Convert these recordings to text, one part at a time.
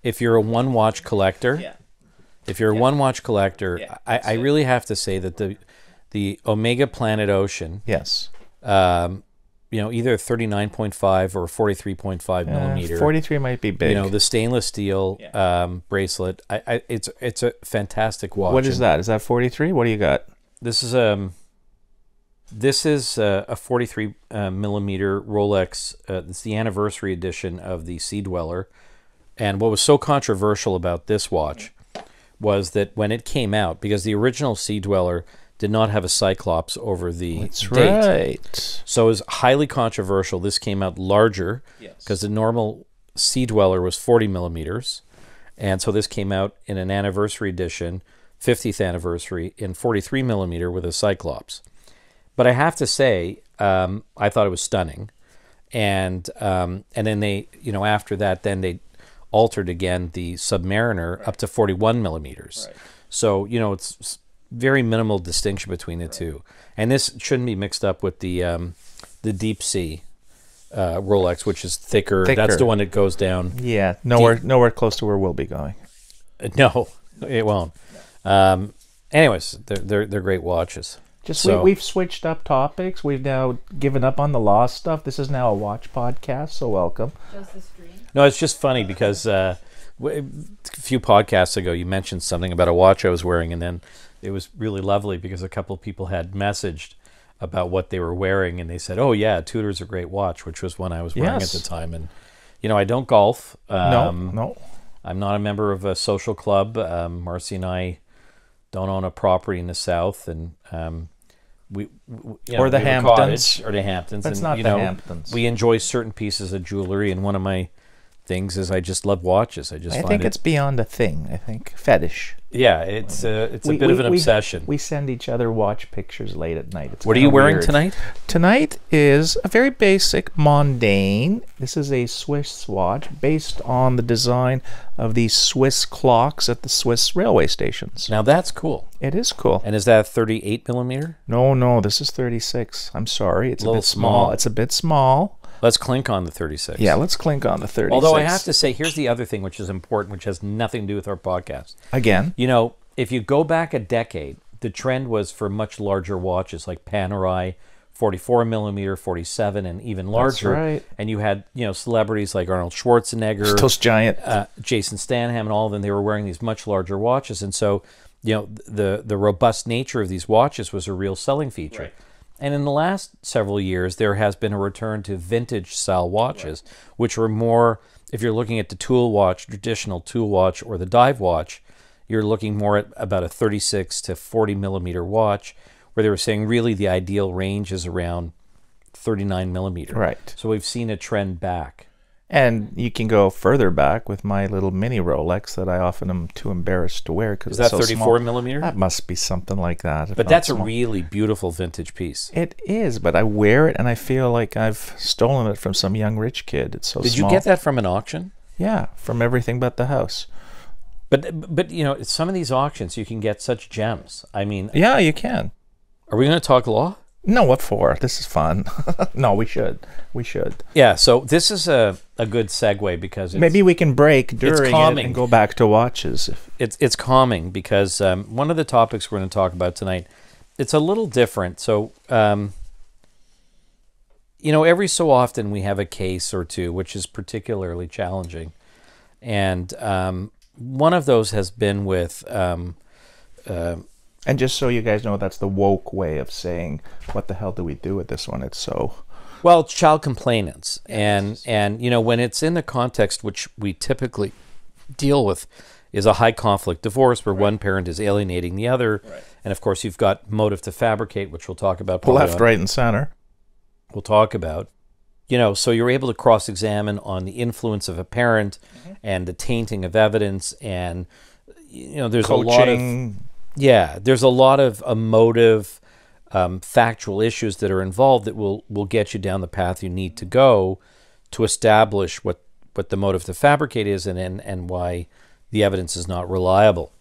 if you're a one-watch collector, Yeah. if you're a one-watch collector, Yeah. I really have to say that the Omega Planet Ocean, Yes. you know, either 39.5 or 43.5 millimeter. 43 might be big. You know, the stainless steel bracelet. It's a fantastic watch. What is that? Is that 43? What do you got? This is a 43 millimeter Rolex. It's the anniversary edition of the Sea Dweller. And what was so controversial about this watch was that when it came out, because the original Sea Dweller did not have a cyclops over the date. Right. So it was highly controversial. This came out larger because the normal Sea Dweller was 40 millimeters. And so this came out in an anniversary edition, 50th anniversary, in 43 millimeter with a cyclops. But I have to say, I thought it was stunning. And then they, you know, after that, then they altered again the Submariner up to 41 millimeters. Right. So, you know, it's very minimal distinction between the two. And this shouldn't be mixed up with the Deep Sea Rolex, which is thicker. That's the one that goes down. Yeah, nowhere close to where we'll be going. No, it won't. Anyways, they're great watches. We've switched up topics. We've now given up on the law stuff. This is now a watch podcast, so welcome. Just the stream. No, it's just funny because a few podcasts ago you mentioned something about a watch I was wearing, and then it was really lovely because a couple of people had messaged about what they were wearing, and they said, "Oh yeah, Tudor's a great watch," which was one I was wearing at the time. And you know, I don't golf. No. I'm not a member of a social club. Marcy and I don't own a property in the South, and or the Hamptons. Or the Hamptons. That's and, not you the know, Hamptons. We enjoy certain pieces of jewelry, and one of my things is I just love watches. I think it's beyond a thing. I think fetish. Yeah, it's a bit of an obsession. We send each other watch pictures late at night. What are you wearing tonight? Tonight is a very basic, mundane. This is a Swiss watch based on the design of the Swiss clocks at the Swiss railway stations. Now that's cool. It is cool. And is that 38 millimeter? No, this is 36. I'm sorry, it's a bit small. It's a bit small. Let's clink on the 36. Yeah, let's clink on the 36. Although I have to say, here's the other thing which is important, which has nothing to do with our podcast. Again? You know, if you go back a decade, the trend was for much larger watches like Panerai, 44 millimeter, 47, and even larger. That's right. And you had, you know, celebrities like Arnold Schwarzenegger, Those giant, Jason Statham, and all of them. They were wearing these much larger watches, and so, you know, the robust nature of these watches was a real selling feature. Right. And in the last several years, there has been a return to vintage style watches, which were more, if you're looking at the tool watch, traditional tool watch, or the dive watch, you're looking more at about a 36 to 40 millimeter watch, where they were saying really the ideal range is around 39 millimeter. Right. So we've seen a trend back. And you can go further back with my little mini Rolex that I often am too embarrassed to wear because it's so 34 small. millimeter? That must be something like that. But that's a really beautiful vintage piece. It is, but I wear it and I feel like I've stolen it from some young rich kid. It's so small. Did you get that from an auction? Yeah, from Everything But the House. But you know, some of these auctions you can get such gems. I mean, yeah, you can. Are we going to talk law? No, what for? This is fun. No, we should. We should. Yeah, so this is a good segue because maybe we can break during it and go back to watches. It's calming because one of the topics we're going to talk about tonight, it's a little different. So, you know, every so often we have a case or two which is particularly challenging. And one of those has been with... and just so you guys know, that's the woke way of saying, what the hell do we do with this one? It's so... Well, it's child complainants. And you know, when it's in the context which we typically deal with is a high conflict divorce where one parent is alienating the other. Right. And of course, you've got motive to fabricate, which we'll talk about. Left, right, and center. We'll talk about. You know, so you're able to cross-examine on the influence of a parent and the tainting of evidence. And, you know, there's coaching. A lot of... Yeah, there's a lot of emotive, factual issues that are involved that will get you down the path you need to go to establish what the motive to fabricate is and why the evidence is not reliable.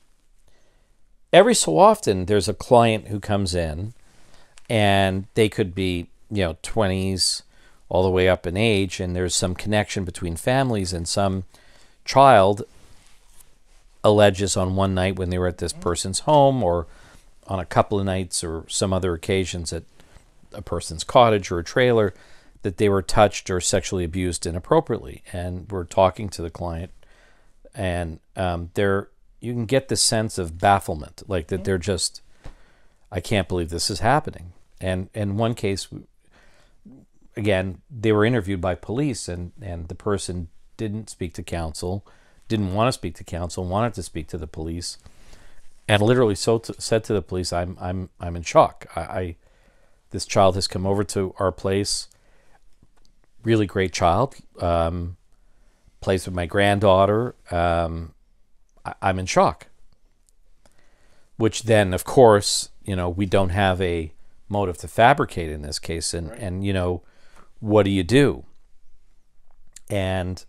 Every so often, there's a client who comes in, and they could be, you know, 20s all the way up in age, and there's some connection between families, and some child alleges on one night when they were at this person's home, or on a couple of nights or some other occasions at a person's cottage or a trailer, that they were touched or sexually abused inappropriately. And we're talking to the client, and you can get the sense of bafflement, like that they're just, I can't believe this is happening. And in one case, again, they were interviewed by police, and the person didn't speak to counsel, didn't want to speak to counsel, wanted to speak to the police, and literally said to the police, I'm in shock. This child has come over to our place, really great child, plays with my granddaughter. I'm in shock. Which then, of course, we don't have a motive to fabricate in this case, and what do you do? And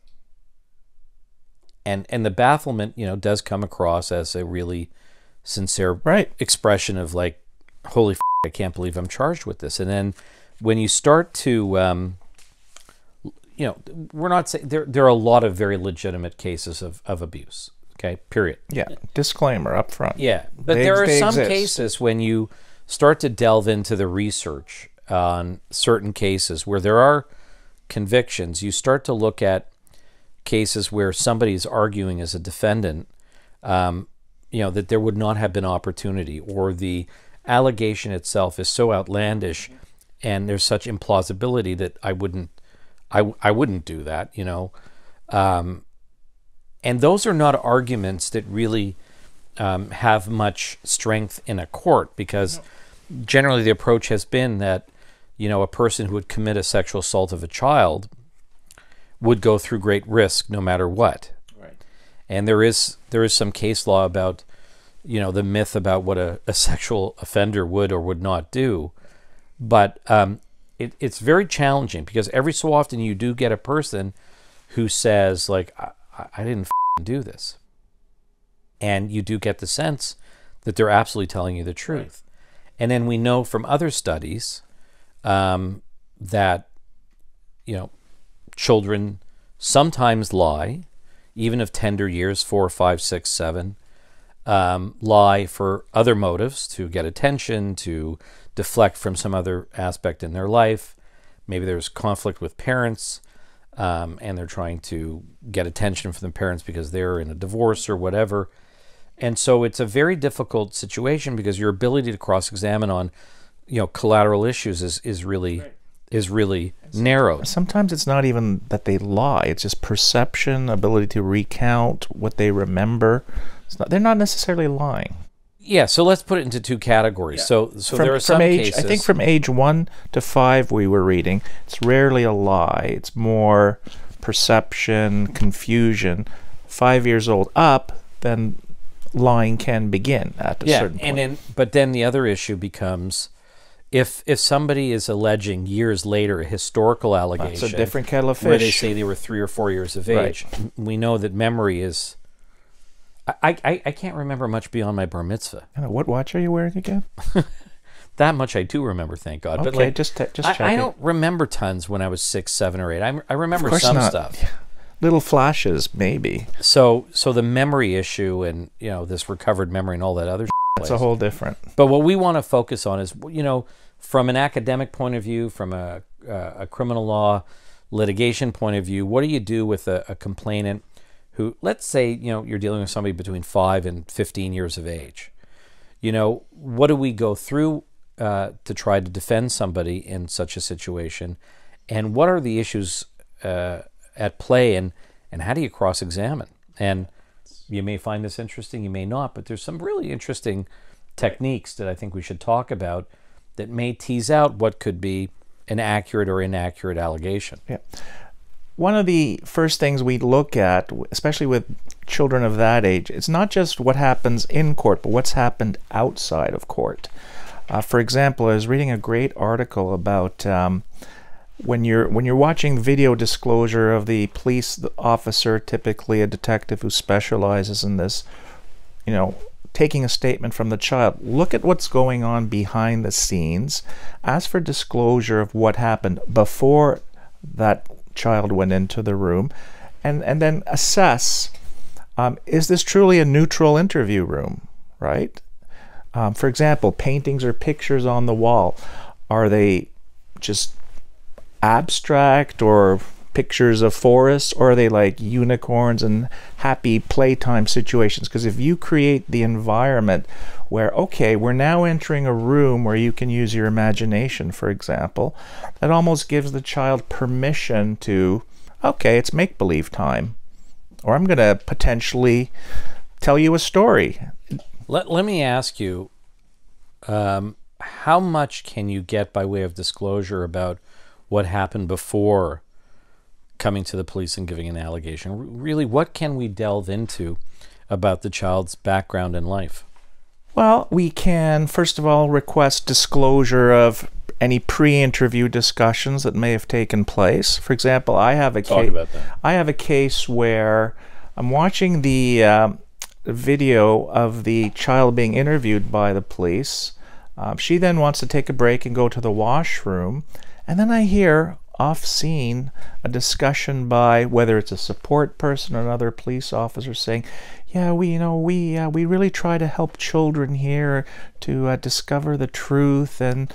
the bafflement, does come across as a really sincere expression of like, holy f***, I can't believe I'm charged with this. And then when you start to, we're not saying there are a lot of very legitimate cases of abuse. Okay, period. Yeah, disclaimer up front. Yeah, but there are some cases when you start to delve into the research on certain cases where there are convictions, you start to look at cases where somebody is arguing as a defendant, that there would not have been opportunity, or the allegation itself is so outlandish and there's such implausibility that I wouldn't do that, and those are not arguments that really have much strength in a court, because generally the approach has been that, a person who would commit a sexual assault of a child would go through great risk no matter what. Right. And there is some case law about, the myth about what a sexual offender would or would not do. But it's very challenging, because every so often you do get a person who says, like, I didn't do this. And you do get the sense that they're absolutely telling you the truth. Right. And then we know from other studies that, children sometimes lie, even of tender years, 4, 5, 6, 7, lie for other motives, to get attention, to deflect from some other aspect in their life. Maybe there's conflict with parents, and they're trying to get attention from the parents because they're in a divorce or whatever. And so it's a very difficult situation, because your ability to cross-examine on, collateral issues is really narrow. Sometimes it's not even that they lie; it's just perception, ability to recount what they remember. They're not necessarily lying. Yeah, so let's put it into two categories. Yeah. So there are some cases. I think from age 1 to 5 we were reading, it's rarely a lie. It's more perception, confusion. 5 years old up, then lying can begin at a certain point. But then the other issue becomes, if somebody is alleging years later a historical allegation, that's a different kettle of fish, where they say they were 3 or 4 years of age, we know that memory is. I can't remember much beyond my bar mitzvah. What watch are you wearing again? That much I do remember, thank God. Okay, but like, just check I don't remember tons when I was 6, 7, or 8. I remember some stuff. Yeah. Little flashes, maybe. So the memory issue, and this recovered memory and all that other. That's a whole different. But what we want to focus on is, from an academic point of view, from a criminal law litigation point of view, what do you do with a complainant who, let's say, you're dealing with somebody between 5 and 15 years of age. What do we go through to try to defend somebody in such a situation? And what are the issues at play, and how do you cross-examine? And you may find this interesting, you may not, but there's some really interesting techniques that I think we should talk about that may tease out what could be an accurate or inaccurate allegation. Yeah. One of the first things we look at, especially with children of that age, it's not just what happens in court, but what's happened outside of court. For example, I was reading a great article about when you're watching video disclosure of the police officer, typically a detective who specializes in this, taking a statement from the child. Look at what's going on behind the scenes. Ask for disclosure of what happened before that child went into the room, and then assess Is this truly a neutral interview room, right? For example, paintings or pictures on the wall, are they just abstract or pictures of forests, or are they like unicorns and happy playtime situations? Because if you create the environment where, okay, we're now entering a room where you can use your imagination, for example, that almost gives the child permission to, okay, it's make-believe time, or I'm going to potentially tell you a story. Let me ask you, how much can you get by way of disclosure about what happened before coming to the police and giving an allegation? Really, what can we delve into about the child's background and life? Well, we can, first of all, request disclosure of any pre-interview discussions that may have taken place. For example, I have a case where I'm watching the video of the child being interviewed by the police. She then wants to take a break and go to the washroom, and then I hear off-scene a discussion by whether it's a support person or another police officer saying, yeah, we really try to help children here to discover the truth, and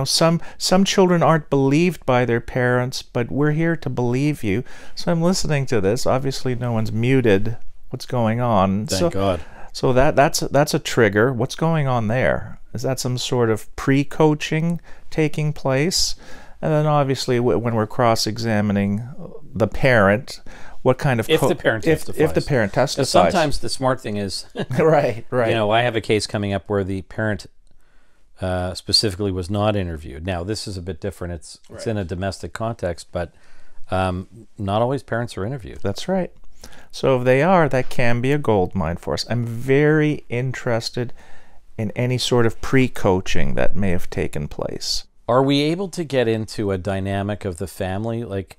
some children aren't believed by their parents, but we're here to believe you. So I'm listening to this. Obviously no one's muted what's going on. Thank God. So that's a trigger. What's going on there? Is that some sort of pre-coaching taking place? And then obviously when we're cross-examining the parent, what kind of... If the parent testifies. If the parent testifies. Sometimes the smart thing is... Right. I have a case coming up where the parent specifically was not interviewed. Now, this is a bit different. It's in a domestic context, but not always parents are interviewed. That's right. So if they are, that can be a gold mine for us. I'm very interested in any sort of pre-coaching that may have taken place. Are we able to get into a dynamic of the family? Like,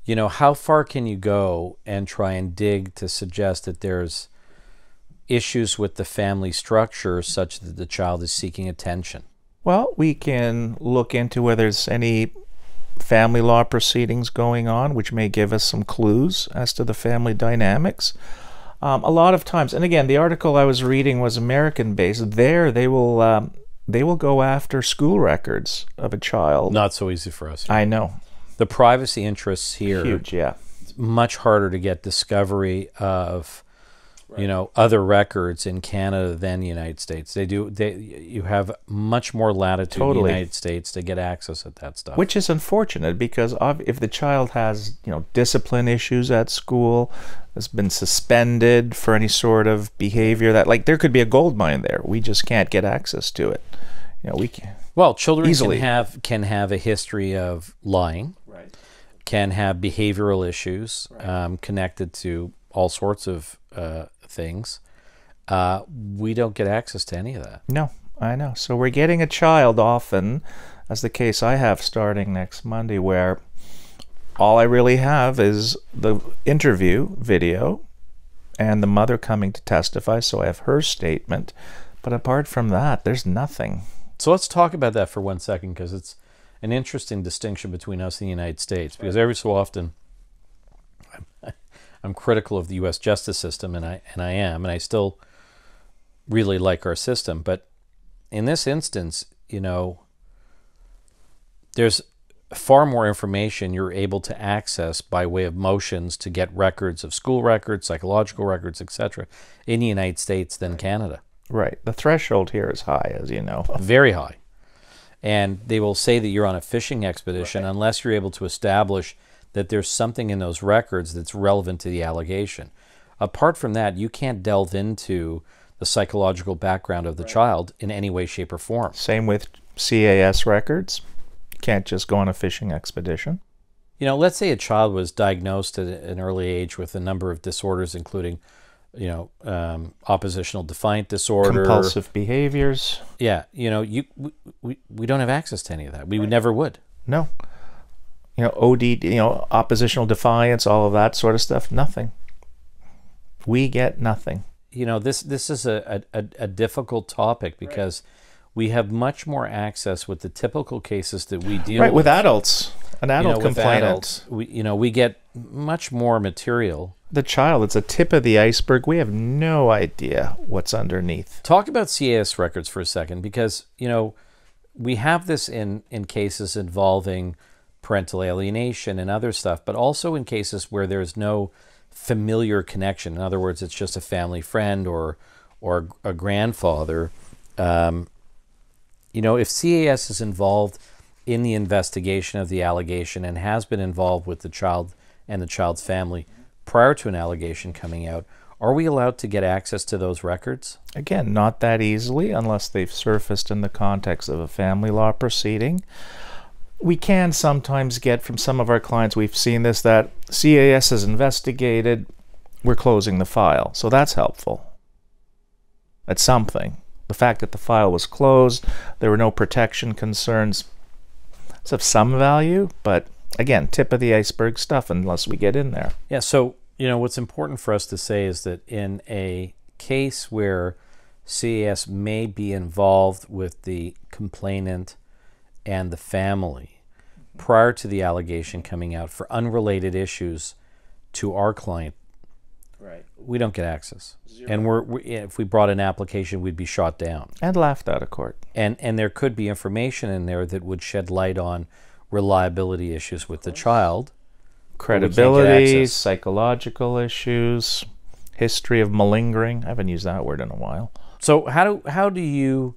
how far can you go and try and dig to suggest that there's issues with the family structure such that the child is seeking attention? Well, we can look into whether there's any family law proceedings going on, which may give us some clues as to the family dynamics. A lot of times, and again, the article I was reading was American-based. There, they will go after school records of a child. Not so easy for us. I know. The privacy interests here. Huge, yeah. It's much harder to get discovery of, other records in Canada than the United States. You have much more latitude in the United States to get access at that stuff. Which is unfortunate, because if the child has, discipline issues at school, has been suspended for any sort of behavior that, there could be a gold mine there. We just can't get access to it. We can. Well, children easily can have a history of lying, can have behavioral issues connected to all sorts of things. We don't get access to any of that. No, I know. So we're getting a child often, as the case I have starting next Monday, where all I really have is the interview video and the mother coming to testify, so I have her statement. But apart from that, there's nothing. So let's talk about that for 1 second, because it's an interesting distinction between us and the United States, because every so often I'm critical of the U.S. justice system, and I still really like our system. But in this instance, there's far more information you're able to access by way of motions to get records of school records, psychological records, etc. in the United States than Canada. Right. The threshold here is high, as you know. Very high. And they will say that you're on a fishing expedition unless you're able to establish that there's something in those records that's relevant to the allegation. Apart from that, you can't delve into the psychological background of the child in any way, shape, or form. Same with CAS records. You can't just go on a fishing expedition. Let's say a child was diagnosed at an early age with a number of disorders, including, oppositional defiant disorder, compulsive behaviors. Yeah, we don't have access to any of that. We never would. No. OD, oppositional defiance, all of that sort of stuff, nothing. We get nothing. This is a difficult topic, because we have much more access with the typical cases that we deal with. With adults. An adult complainant. We get much more material the child. It's a tip of the iceberg. We have no idea what's underneath. Talk about CAS records for a second, because, you know, we have this in cases involving parental alienation and other stuff, but also in cases where there's no familiar connection. In other words, it's just a family friend or a grandfather. You know, if CAS is involved in the investigation of the allegation and has been involved with the child and the child's family prior to an allegation coming out, are we allowed to get access to those records? Again, not that easily unless they've surfaced in the context of a family law proceeding. We can sometimes get from some of our clients, we've seen this, that CAS is investigated, we're closing the file. So that's helpful. It's something. The fact that the file was closed, there were no protection concerns, it's of some value, but again, tip of the iceberg stuff unless we get in there. Yeah, so, you know, what's important for us to say is that in a case where CAS may be involved with the complainant and the family prior to the allegation coming out for unrelated issues to our client, right, we don't get access. And if we brought an application, we'd be shot down. And laughed out of court. And there could be information in there that would shed light on reliability issues with the child. Credibility, psychological issues, history of malingering. I haven't used that word in a while. So how do you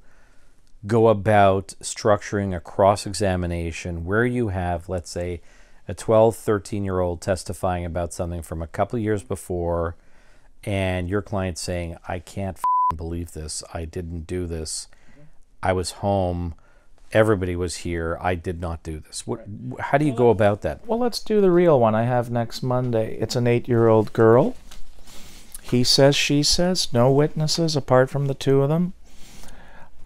go about structuring a cross-examination where you have, let's say, a 12, 13-year-old testifying about something from a couple of years before, and your client saying, I can't believe this, I didn't do this, I was home, everybody was here, I did not do this. How do you go about that? Well, let's do the real one I have next Monday. It's an 8-year-old girl. He says, she says, no witnesses apart from the two of them.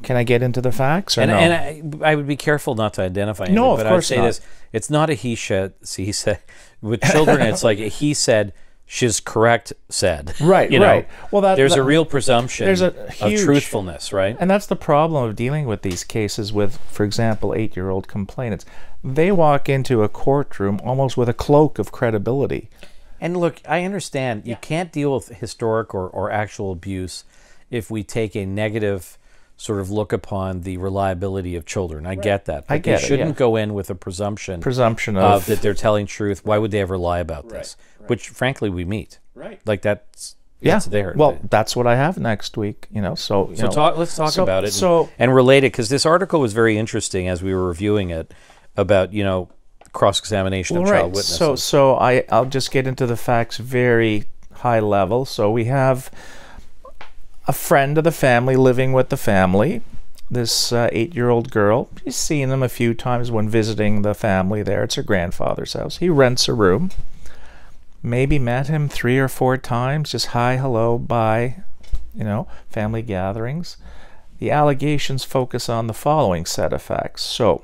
Can I get into the facts or no? And I would be careful not to identify anything. No, of but course I'd say not. this: it's not a he said. He said with children, it's like a he said, she's correct said. Right, you know, right. Well, there's a real presumption of truthfulness, right? And that's the problem of dealing with these cases with, for example, 8-year-old complainants. They walk into a courtroom almost with a cloak of credibility. And look, I understand you can't deal with historic or actual abuse if we take a negative sort of look upon the reliability of children. I get that. But they shouldn't go in with a presumption of that they're telling truth. Why would they ever lie about this? Which, frankly, we meet. Right. Like that's there. Well, that's what I have next week. You know, let's talk about it and relate it, because this article was very interesting as we were reviewing it about, you know, cross-examination of child witnesses. So I'll just get into the facts very high level. So we have a friend of the family living with the family, this 8-year-old girl. She's seen him a few times when visiting the family there. It's her grandfather's house. He rents a room. Maybe met him 3 or 4 times, just hi, hello, bye, you know, family gatherings. The allegations focus on the following set of facts. So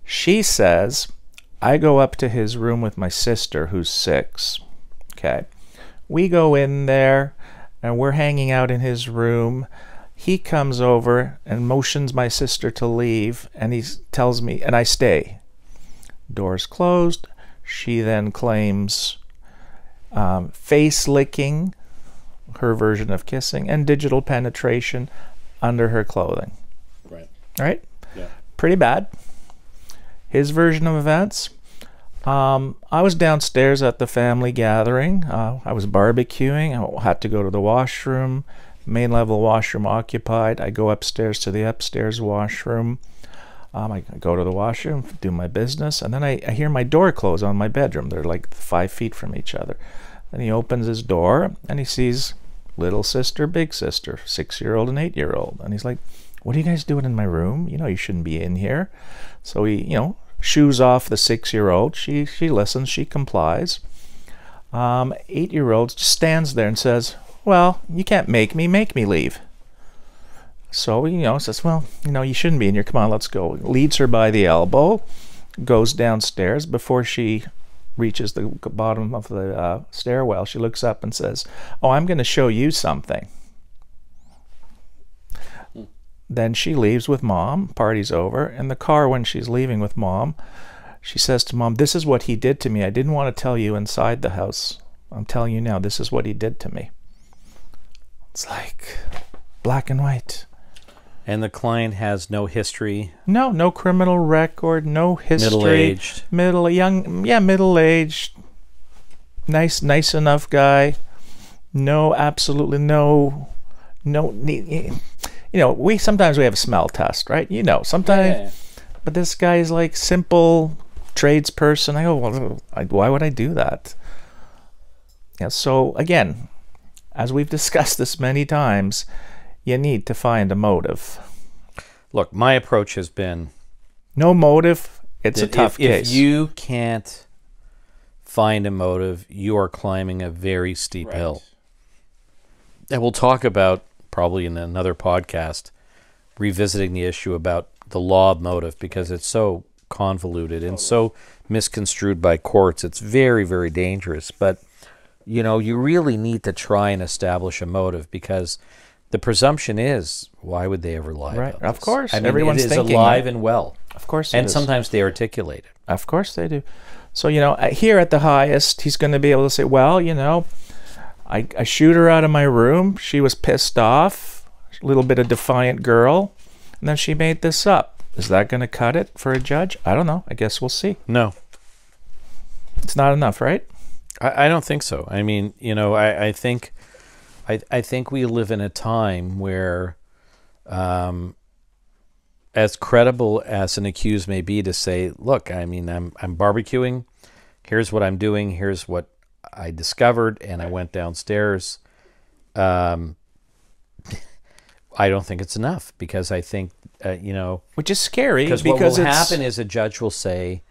she says, I go up to his room with my sister, who's 6. Okay. We go in there, and we're hanging out in his room. He comes over and motions my sister to leave, and he tells me, and I stay. Doors closed. She then claims face licking, her version of kissing, and digital penetration under her clothing. Right? Yeah. Pretty bad. His version of events: I was downstairs at the family gathering. I was barbecuing. I had to go to the washroom. Main level washroom occupied. I go upstairs to the upstairs washroom. I go to the washroom, do my business, and then I hear my door close on my bedroom. They're like 5 feet from each other. And he opens his door, and he sees little sister, big sister, 6-year-old and 8-year-old. And he's like, what are you guys doing in my room? You know, you shouldn't be in here. So he, you know, shoos off the 6-year-old. She listens. She complies. 8-year-old just stands there and says, well, you can't make me leave. So, you know, says, well, you know, you shouldn't be in here. Come on, let's go. Leads her by the elbow, goes downstairs. Before she reaches the bottom of the stairwell, she looks up and says, oh, I'm going to show you something. Then she leaves with mom. Party's over. In the car, when she's leaving with mom, she says to mom, this is what he did to me. I didn't want to tell you inside the house. I'm telling you now, this is what he did to me. It's like black and white. And the client has no history. No criminal record, no history. Middle-aged. Middle-aged. Nice enough guy. No, absolutely no. You know, we sometimes have a smell test, right? You know, sometimes. Yeah. But this guy is like simple tradesperson. I go, well, why would I do that? Yeah. So again, as we've discussed this many times, you need to find a motive. Look, my approach has been no motive. It's a tough case. If you can't find a motive, you are climbing a very steep hill. And we'll talk about, probably in another podcast, revisiting the issue about the law of motive, because it's so convoluted and so misconstrued by courts. It's very, very dangerous. But, you know, you really need to try and establish a motive, because the presumption is, why would they ever lie about this? Of course. I mean, everyone's it is thinking alive and well. Of course it is. Sometimes they articulate it. Of course they do. So, you know, here at the highest, he's going to be able to say, well, you know, I shoot her out of my room. She was pissed off. A little bit of defiant girl. And then she made this up. Is that going to cut it for a judge? I don't know. I guess we'll see. No. It's not enough, right? I don't think so. I mean, you know, I think we live in a time where, as credible as an accused may be to say, look, I mean, I'm barbecuing. Here's what I'm doing. Here's what I discovered, and I went downstairs. I don't think it's enough, because I think, you know... Which is scary, because what will happen is a judge will say,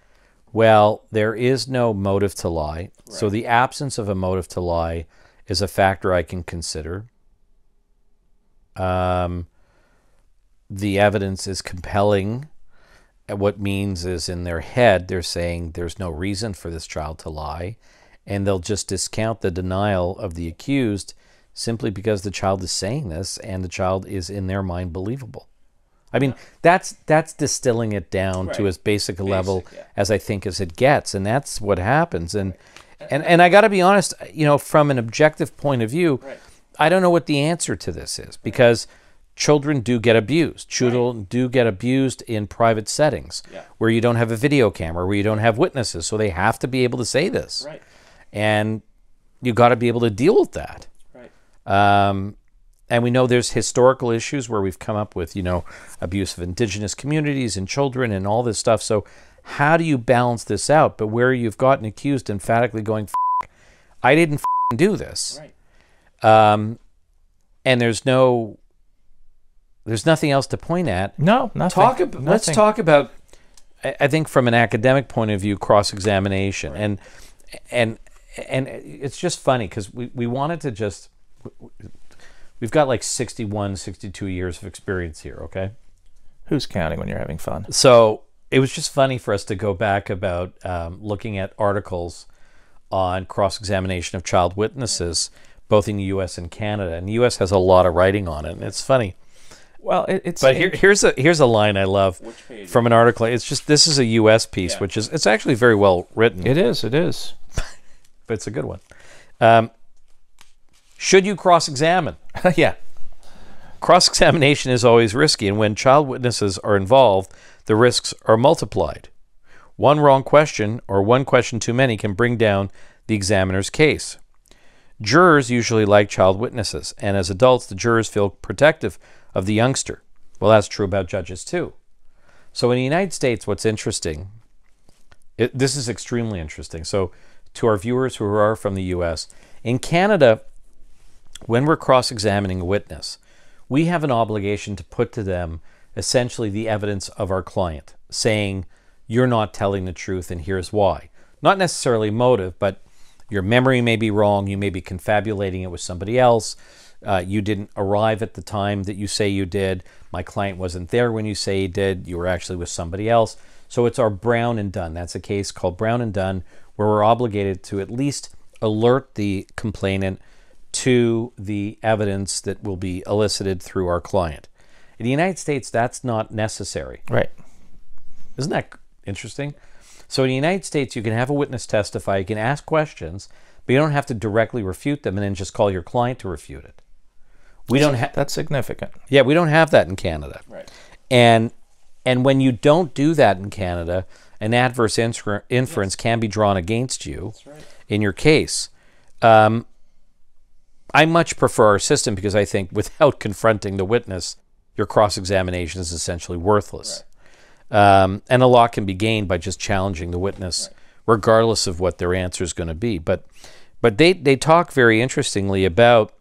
well, there is no motive to lie, right. So the absence of a motive to lie is a factor I can consider. The evidence is compelling. What means is, in their head, they're saying there's no reason for this child to lie, and they'll just discount the denial of the accused simply because the child is saying this, and the child is, in their mind, believable. I mean, that's distilling it down to as basic a level as I think as it gets, and that's what happens. And I got to be honest, you know, from an objective point of view, I don't know what the answer to this is, because children do get abused. Children do get abused in private settings where you don't have a video camera, where you don't have witnesses, so they have to be able to say this. And you got to be able to deal with that. And we know there's historical issues where we've come up with, you know, abuse of indigenous communities and children and all this stuff. So how do you balance this out? But where you've got an accused emphatically going, I didn't do this. And there's nothing else to point at. No, nothing. Let's talk about, I think, from an academic point of view, cross-examination. And it's just funny, because we wanted to just... We've got like 61, 62 years of experience here, okay? Who's counting when you're having fun? So it was just funny for us to go back about looking at articles on cross-examination of child witnesses, both in the U.S. and Canada. And the U.S. has a lot of writing on it, and it's funny. Well, here's a line I love from an article. It's just, this is a U.S. piece, which is, it's actually very well written. It is. But it's a good one. Should you cross-examine? Yeah. Cross-examination is always risky, and when child witnesses are involved, the risks are multiplied. One wrong question, or one question too many, can bring down the examiner's case. Jurors usually like child witnesses, and as adults, the jurors feel protective of the youngster. Well, that's true about judges too. So in the United States, what's interesting, this is extremely interesting. So to our viewers who are from the U.S., in Canada, when we're cross-examining a witness, we have an obligation to put to them essentially the evidence of our client, saying, you're not telling the truth and here's why. Not necessarily motive, but your memory may be wrong, you may be confabulating it with somebody else, you didn't arrive at the time that you say you did, my client wasn't there when you say he did, you were actually with somebody else. So it's our Brown and Dunn. That's a case called Brown and Dunn, where we're obligated to at least alert the complainant to the evidence that will be elicited through our client. In the United States, that's not necessary. Right. Isn't that interesting? So in the United States, you can have a witness testify, you can ask questions, but you don't have to directly refute them and then just call your client to refute it. We don't have that's significant. Yeah, we don't have that in Canada. Right. And when you don't do that in Canada, an adverse inference can be drawn against you in your case. I much prefer our system because I think without confronting the witness, your cross-examination is essentially worthless. And a lot can be gained by just challenging the witness, regardless of what their answer is going to be. But they talk very interestingly about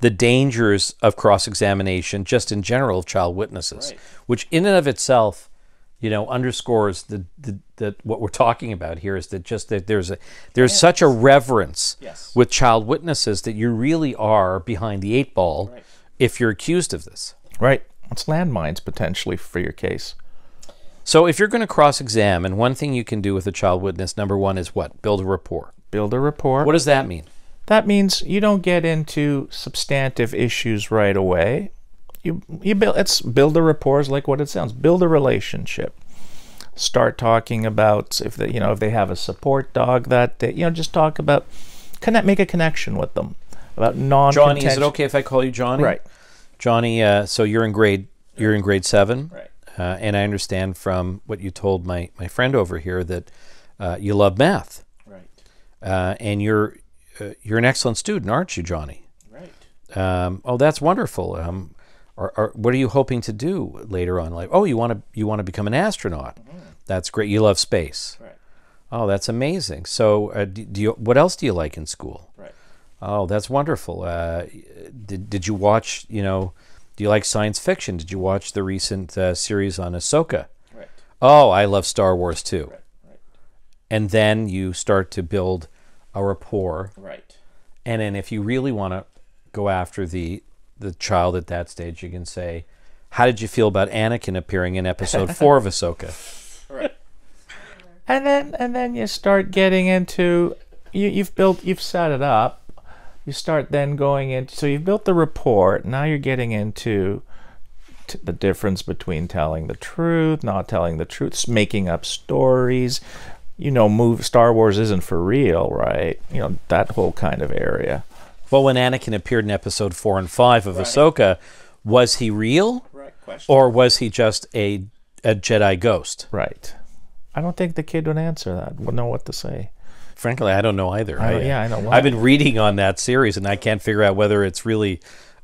the dangers of cross-examination just in general of child witnesses, which in and of itself, underscores the what we're talking about here is that there's such a reverence with child witnesses that you really are behind the 8 ball if you're accused of this. Right. It's landmines potentially for your case. So if you're going to cross-examine, one thing you can do with a child witness, number one, is what? Build a rapport. Build a rapport. What does that mean? That means you don't get into substantive issues right away. You build a rapport is like what it sounds. Build a relationship. Start talking about if they have a support dog that day, just talk about make a connection with them about Johnny, is it okay if I call you Johnny? Right. Johnny, so you're in grade 7. Right. And I understand from what you told my friend over here that you love math. Right. And you're an excellent student, aren't you, Johnny? Right. Oh, that's wonderful. What are you hoping to do later on? Like, you want to become an astronaut. Mm-hmm. That's great. You love space. Right. Oh, that's amazing. So, what else do you like in school? Right. Oh, that's wonderful. Did you watch? Do you like science fiction? Did you watch the recent series on Ahsoka? Right. Oh, I love Star Wars too. Right. Right. And then you start to build a rapport. Right. And then if you really want to go after the child at that stage, you can say, how did you feel about Anakin appearing in episode 4 of Ahsoka? Right. And then you start getting into you've set it up. You start then going into, so you've built the rapport. Now you're getting into the difference between telling the truth, not telling the truth, making up stories. Star Wars isn't for real, right? That whole kind of area. Well, when Anakin appeared in episode 4 and 5 of Ahsoka, was he real? Right. Question. Or was he just a Jedi ghost? Right. I don't think the kid would answer that, would know what to say. Frankly, I don't know either. I know. I've been reading on that series, and I can't figure out whether it's really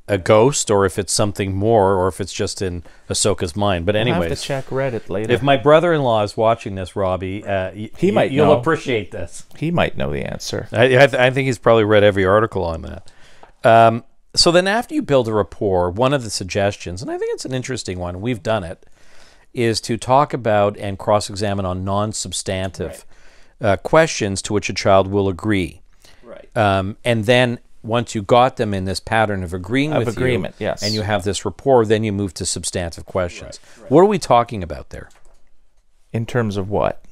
a ghost or if it's something more or if it's just in Ahsoka's mind. But anyways, I'll have to check Reddit later. If my brother-in-law is watching this, Robbie, you'll appreciate this. He might know the answer. I think he's probably read every article on that. So then after you build a rapport, one of the suggestions, and I think it's an interesting one, we've done it, is to talk about and cross-examine on non-substantive questions to which a child will agree. Right. And then once you got them in this pattern of agreeing with you, yes, and you have this rapport, then you move to substantive questions. Right. What are we talking about there? In terms of what?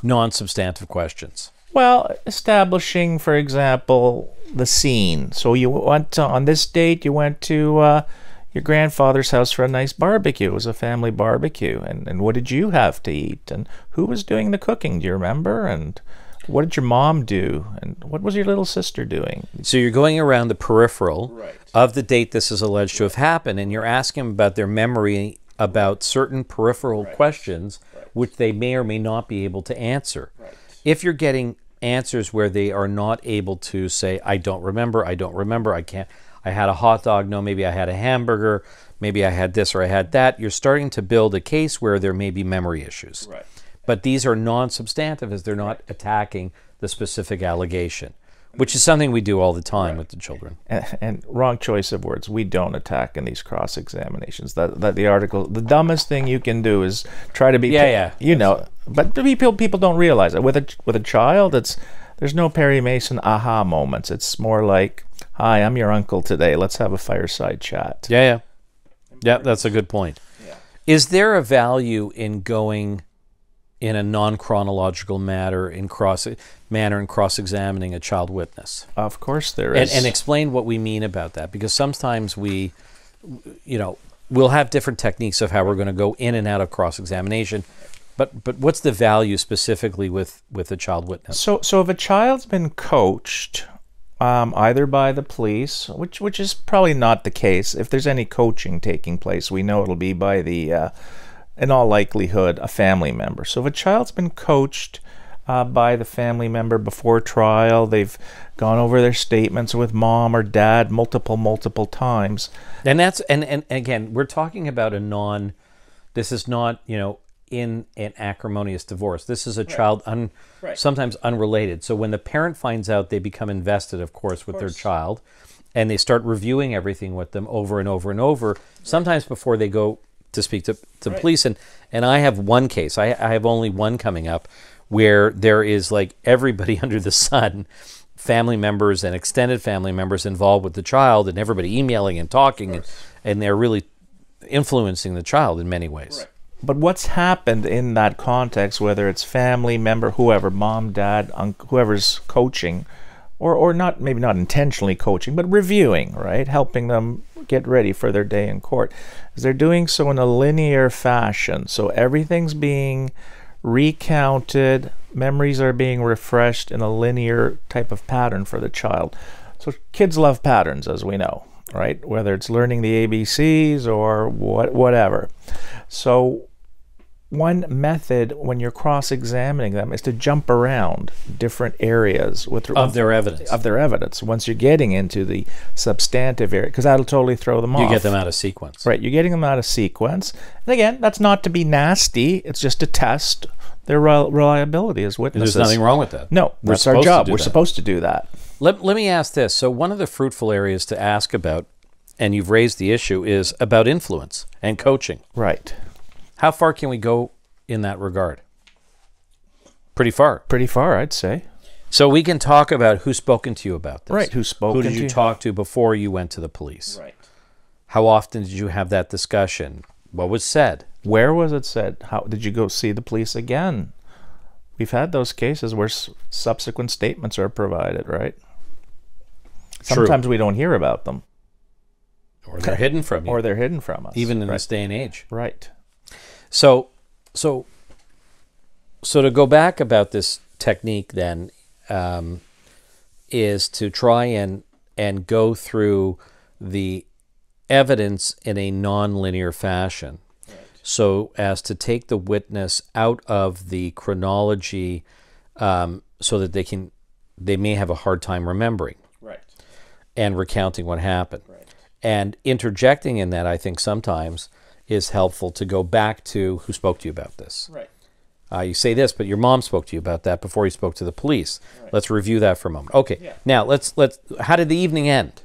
Non-substantive questions. Well, establishing, for example, the scene. So you went on this date, you went to your grandfather's house for a nice barbecue. It was a family barbecue. And what did you have to eat? And who was doing the cooking? Do you remember? And what did your mom do? And what was your little sister doing? So you're going around the peripheral of the date this is alleged to have happened, and you're asking them about their memory about certain peripheral questions which they may or may not be able to answer. If you're getting answers where they are not able to say, I don't remember, I can't, I had a hot dog, no, maybe I had a hamburger, maybe I had this or I had that, you're starting to build a case where there may be memory issues. Right. But these are non-substantive as they're not attacking the specific allegation, which is something we do all the time with the children. And wrong choice of words. We don't attack in these cross-examinations. That the article, the dumbest thing you can do is try to be, but people don't realize it. With a child, there's no Perry Mason aha moments. It's more like, hi, I'm your uncle today. Let's have a fireside chat. Yeah, that's a good point. Yeah. Is there a value in going in a non-chronological manner in cross-examining a child witness? Of course there is. And explain what we mean about that, because sometimes we'll have different techniques of how we're going to go in and out of cross-examination. But what's the value specifically with a child witness? So if a child's been coached, either by the police, which is probably not the case. If there's any coaching taking place, we know it'll be by the, in all likelihood, a family member. So if a child's been coached by the family member before trial, they've gone over their statements with mom or dad multiple times. And that's and again, we're talking about this is not, in an acrimonious divorce. This is a child sometimes unrelated. So when the parent finds out, they become invested, of course, with their child, and they start reviewing everything with them over and over and over, sometimes before they go to speak to police. And I have one case, I have only one coming up, where there is like everybody under the sun, family members and extended family members involved with the child, and everybody emailing and talking, and they're really influencing the child in many ways. But what's happened in that context, whether it's family member, whoever, mom, dad, whoever's coaching, or not, maybe not intentionally coaching, but reviewing, right? Helping them get ready for their day in court, is they're doing so in a linear fashion. So everything's being recounted, memories are being refreshed in a linear type of pattern for the child. So kids love patterns, as we know, right? Whether it's learning the ABCs or whatever. So one method when you're cross-examining them is to jump around different areas of their evidence. Once you're getting into the substantive area, because that'll totally throw them off. You get them out of sequence. Right, you're getting them out of sequence. And again, that's not to be nasty. It's just to test their reliability as witnesses. There's nothing wrong with that. No, that's our job. We're supposed to do that. Let me ask this. So one of the fruitful areas to ask about, and you've raised the issue, is about influence and coaching. Right. How far can we go in that regard? Pretty far. Pretty far, I'd say. So we can talk about who's spoken to you about this. Right, who did you talk to before you went to the police? Right. How often did you have that discussion? What was said? Where was it said? How did you go see the police again? We've had those cases where subsequent statements are provided, right? Sometimes we don't hear about them. Or they're hidden from you. Or they're hidden from us. Even in this day and age. Right. So to go back about this technique then, is to try and go through the evidence in a non-linear fashion, so as to take the witness out of the chronology, so that they may have a hard time remembering and recounting what happened. And interjecting in that, I think sometimes is helpful to go back to who spoke to you about this. You say this, but your mom spoke to you about that before you spoke to the police. Let's review that for a moment. Okay, now let's. How did the evening end?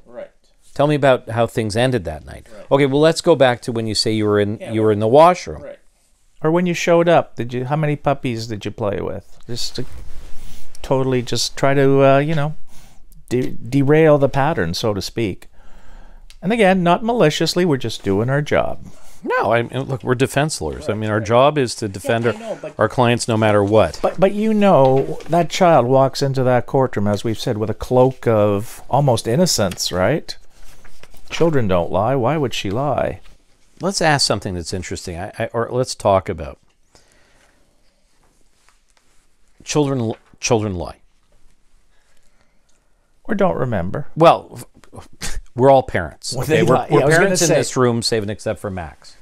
Tell me about how things ended that night. Okay, well, let's go back to when you say you were in the washroom. Or when you showed up, how many puppies did you play with? Just to totally just try to derail the pattern, so to speak. And again, not maliciously, we're just doing our job. No, I mean, look, we're defense lawyers. I mean, our job is to defend our clients no matter what. But that child walks into that courtroom, as we've said, with a cloak of almost innocence, right? Children don't lie. Why would she lie? Let's ask something that's interesting, or let's talk about children lie. Or don't remember. Well, we're all parents. Okay? We're parents in this room, save and except for Max.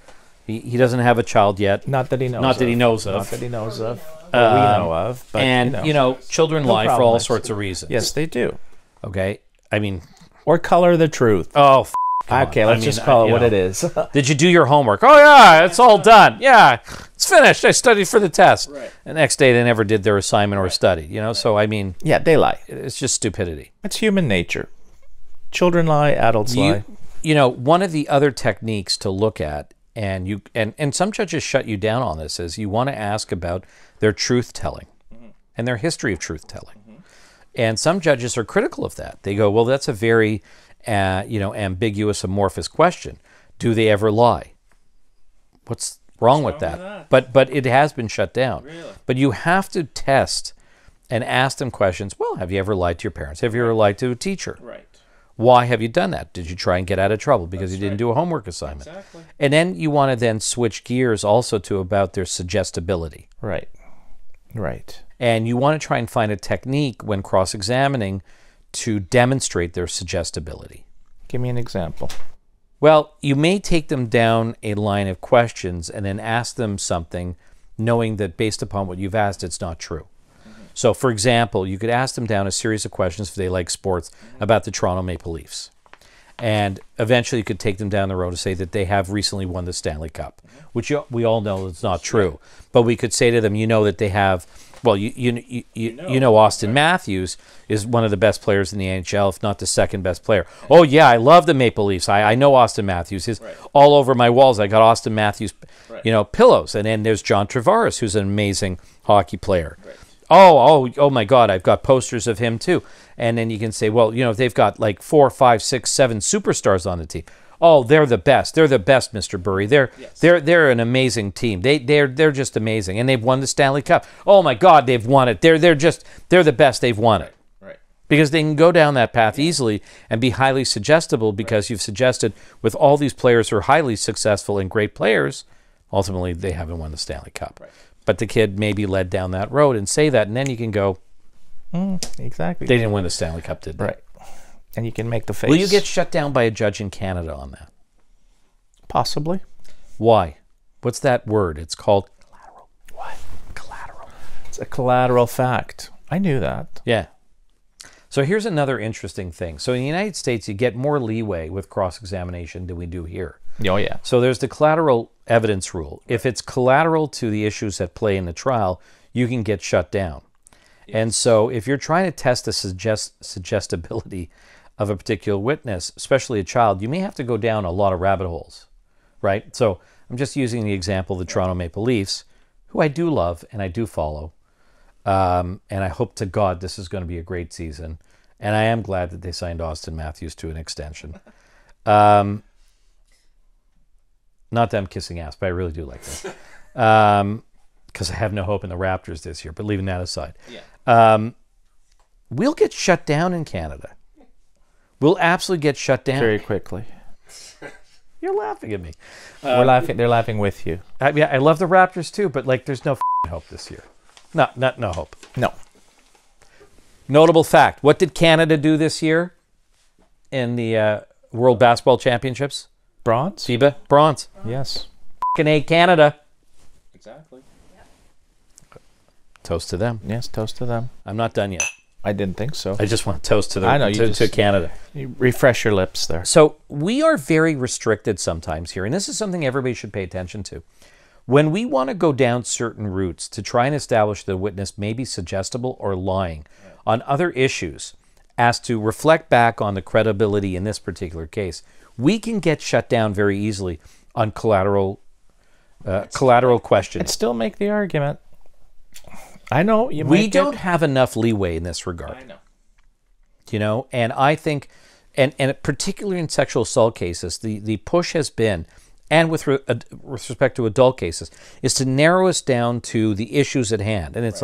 He doesn't have a child yet. Not that he knows of. Not that he knows of. Not that he knows of. Or we know of. But, and, children lie for all sorts of reasons. Yes, they do. Okay? I mean... Or color the truth. Oh, okay, let's just call it what it is. Did you do your homework? Oh, yeah, it's all done. Yeah, it's finished. I studied for the test. The next day, they never did their assignment or study. So, I mean... Yeah, they lie. It's just stupidity. It's human nature. Children lie, adults lie. One of the other techniques to look at, and some judges shut you down on this, is you want to ask about their truth-telling and their history of truth-telling. And some judges are critical of that. They go, well, that's a very, ambiguous, amorphous question. Do they ever lie? What's wrong with that? But it has been shut down. Really? But you have to test and ask them questions. Well, have you ever lied to your parents? Have you ever lied to a teacher? Why have you done that? Did you try and get out of trouble because you didn't do a homework assignment? Exactly. And then you want to then switch gears also to about their suggestibility. Right. Right. And you want to try and find a technique when cross-examining to demonstrate their suggestibility. Give me an example. Well, you may take them down a line of questions and then ask them something knowing that based upon what you've asked, it's not true. So, for example, you could ask them down a series of questions if they like sports about the Toronto Maple Leafs. And eventually you could take them down the road to say that they have recently won the Stanley Cup, which we all know is not true. But we could say to them, you know that they have, well, you know Austin Matthews is one of the best players in the NHL, if not the second best player. Oh, yeah, I love the Maple Leafs. I know Austin Matthews. All over my walls, I got Austin Matthews, pillows. And then there's John Tavares, who's an amazing hockey player. Oh my God, I've got posters of him too. And then you can say, well, they've got like 4, 5, 6, 7 superstars on the team. Oh, they're the best. They're the best, Mr. Burry. They're an amazing team. They're just amazing. And they've won the Stanley Cup. Oh my God, they've won it. They're the best. They've won it. Right. Because they can go down that path easily and be highly suggestible because you've suggested with all these players who are highly successful and great players, ultimately they haven't won the Stanley Cup. Right. But the kid may be led down that road and say that, and then you can go, exactly. They didn't win the Stanley Cup, did they? Right. And you can make the face. Will you get shut down by a judge in Canada on that? Possibly. Why? What's that word? It's called collateral. What? Collateral. It's a collateral fact. I knew that. Yeah. So here's another interesting thing. So in the United States, you get more leeway with cross-examination than we do here. Oh, yeah. So there's the collateral evidence rule. If it's collateral to the issues at play in the trial, you can get shut down. Yes. And so if you're trying to test the suggestibility of a particular witness, especially a child, you may have to go down a lot of rabbit holes, right? So I'm just using the example of the Toronto Maple Leafs, who I do love and I do follow. And I hope to God this is going to be a great season. And I am glad that they signed Austin Matthews to an extension. Not that I'm kissing ass, but I really do like this. Because I have no hope in the Raptors this year, but leaving that aside. Yeah. We'll get shut down in Canada. We'll absolutely get shut down. Very quickly. You're laughing at me. We're laughing. They're laughing with you. I love the Raptors too, but there's no hope this year. No hope. No. Notable fact. What did Canada do this year in the World Basketball Championships? Bronze? FIBA? Bronze. Yes. A Canada. Exactly. Toast to them. Yes, toast to them. I'm not done yet. I didn't think so. I just want to toast to to Canada. You refresh your lips there. So we are very restricted sometimes here, and this is something everybody should pay attention to. When we want to go down certain routes to try and establish the witness may be suggestible or lying on other issues as to reflect back on the credibility in this particular case, we can get shut down very easily on collateral questions. And still make the argument. I know. We don't have enough leeway in this regard. I know. And I think, and particularly in sexual assault cases, the push has been, and with respect to adult cases, is to narrow us down to the issues at hand. And it's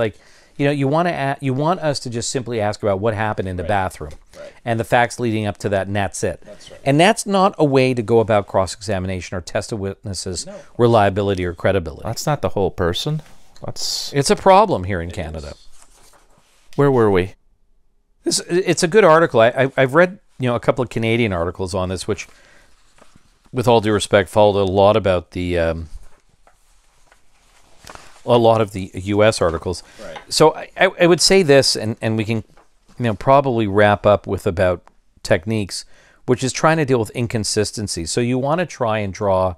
you want us to just simply ask about what happened in the bathroom and the facts leading up to that, and that's it. That's right. And that's not a way to go about cross-examination or test a witness's reliability or credibility. That's not the whole person. It's a problem here in Canada. Where were we? It's a good article. I've read a couple of Canadian articles on this, which, with all due respect, followed a lot about a lot of the U.S. articles. Right. So I would say this, and we can probably wrap up with about techniques, which is trying to deal with inconsistencies. So you want to try and draw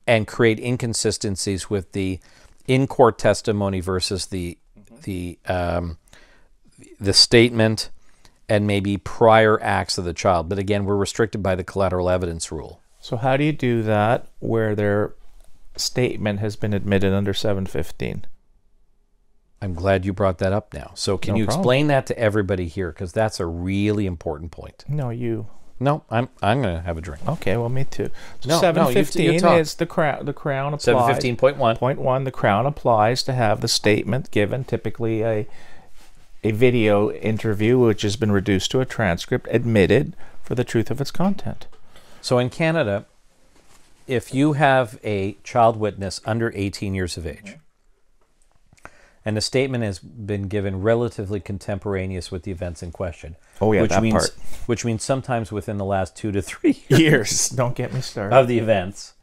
and create inconsistencies with the in-court testimony versus the statement and maybe prior acts of the child. But again, we're restricted by the collateral evidence rule. So how do you do that where their statement has been admitted under 715? I'm glad you brought that up now. So can you explain that to everybody here? Because that's a really important point. No, you. No, I'm going to have a drink. Okay, well, me too. So no, 715 is the crown applies. 715.1. Point 1, the crown applies to have the statement given, typically a a video interview which has been reduced to a transcript admitted for the truth of its content. So in Canada, if you have a child witness under 18 years of age, and the statement has been given relatively contemporaneous with the events in question. Oh yeah, that part. Which means sometimes within the last 2 to 3 years. Don't get me started. Of the events.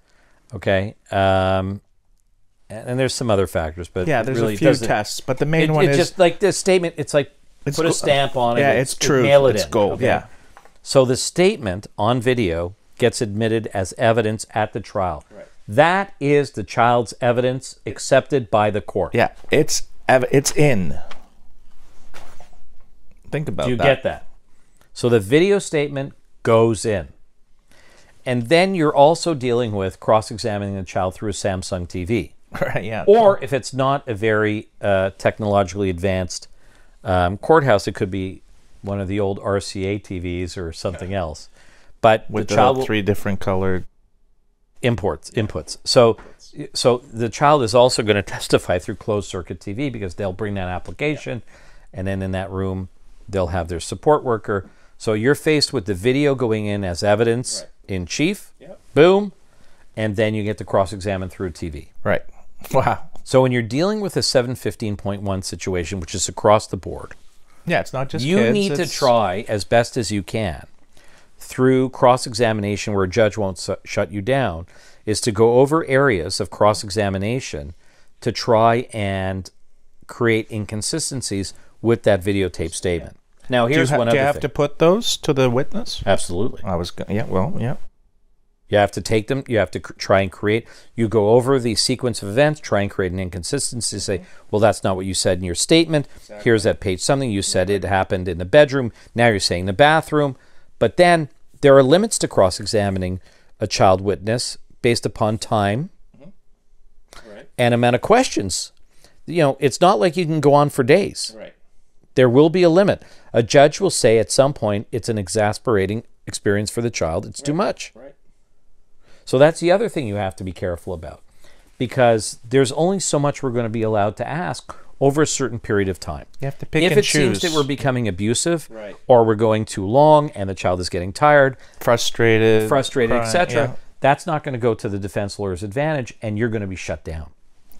Okay. And there's some other factors, but yeah, there's really a few tests, but the main one is just like this statement. It's like put a stamp on it. Yeah, it's true. Nail it it's in. gold. Okay? Yeah. So the statement on video gets admitted as evidence at the trial. Right. That is the child's evidence accepted by the court. Yeah, it's in. Think about that. Do you get that? So the video statement goes in. And then you're also dealing with cross-examining the child through a Samsung TV. Right, yeah. Or if it's not a very technologically advanced courthouse, it could be one of the old RCA TVs or something else. But with the child 3 different colored inputs. So the child is also going to testify through closed circuit TV because they'll bring that application, and then in that room they'll have their support worker. So you're faced with the video going in as evidence in chief. Yep. Boom. And then you get to cross-examine through TV. Right. Wow. So when you're dealing with a 715.1 situation, which is across the board, yeah, it's not just you kids, need to try as best as you can through cross-examination where a judge won't shut you down, is to go over areas of cross-examination to try and create inconsistencies with that videotape statement. Now, here's one other thing. Do you have to put those to the witness? Absolutely. Yeah. You have to take them. You have to try and create. You go over the sequence of events, try and create an inconsistency. Say, well, that's not what you said in your statement. Exactly. Here's that page something. You said it happened in the bedroom. Now you're saying the bathroom. But then there are limits to cross-examining a child witness based upon time and amount of questions. You know, it's not like you can go on for days. Right. There will be a limit. A judge will say at some point it's an exasperating experience for the child. It's too much. Right. So that's the other thing you have to be careful about, because there's only so much we're going to be allowed to ask over a certain period of time. You have to pick and choose. If it seems that we're becoming abusive, or we're going too long and the child is getting tired, frustrated, etc., that's not going to go to the defense lawyer's advantage, and you're going to be shut down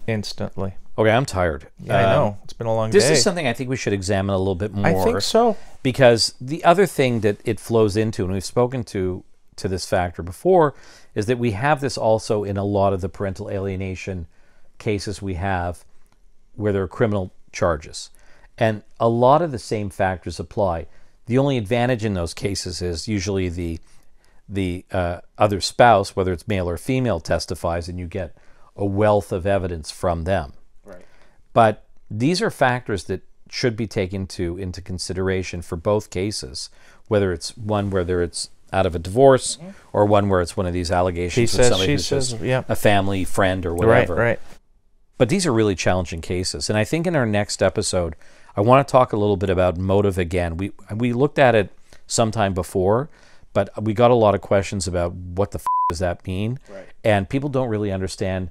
instantly. Okay, I'm tired. Yeah, I know. It's been a long day. This is something I think we should examine a little bit more. I think so. Because the other thing that it flows into, and we've spoken to this factor before, is that we have this also in a lot of the parental alienation cases we have where there are criminal charges. And a lot of the same factors apply. The only advantage in those cases is usually the other spouse, whether it's male or female, testifies, and you get a wealth of evidence from them. Right. But these are factors that should be taken into consideration for both cases, whether it's out of a divorce or one where it's one of these allegations with somebody who's just a family friend or whatever. Right. But these are really challenging cases. And I think in our next episode, I want to talk a little bit about motive again. We looked at it sometime before, but we got a lot of questions about what the does that mean? Right. And people don't really understand.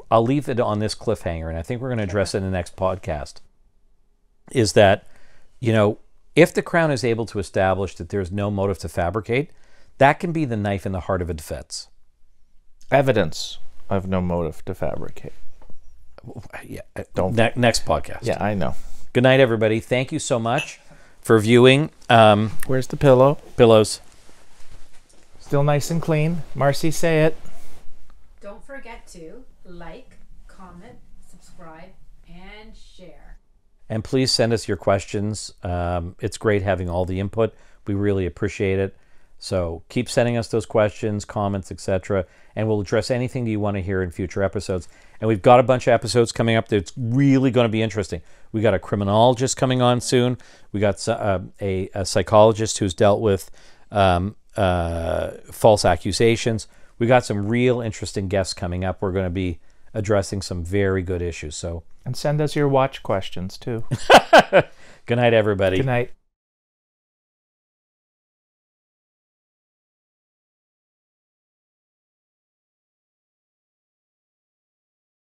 I'll leave it on this cliffhanger, and I think we're going to address it in the next podcast, is that, you know, if the Crown is able to establish that there's no motive to fabricate, that can be the knife in the heart of a defense. Evidence of no motive to fabricate. Yeah. Next podcast. Yeah, I know. Good night, everybody. Thank you so much for viewing. Where's the pillow? Pillows. Still nice and clean. Marcy, say it. Don't forget to like, comment, subscribe, and share. And please send us your questions. It's great having all the input. We really appreciate it. So keep sending us those questions, comments, etc., and we'll address anything that you want to hear in future episodes. And we've got a bunch of episodes coming up that's really going to be interesting. We got a criminologist coming on soon. We got a psychologist who's dealt with false accusations. We got some real interesting guests coming up. We're going to be addressing some very good issues. And send us your watch questions too. Good night, everybody. Good night.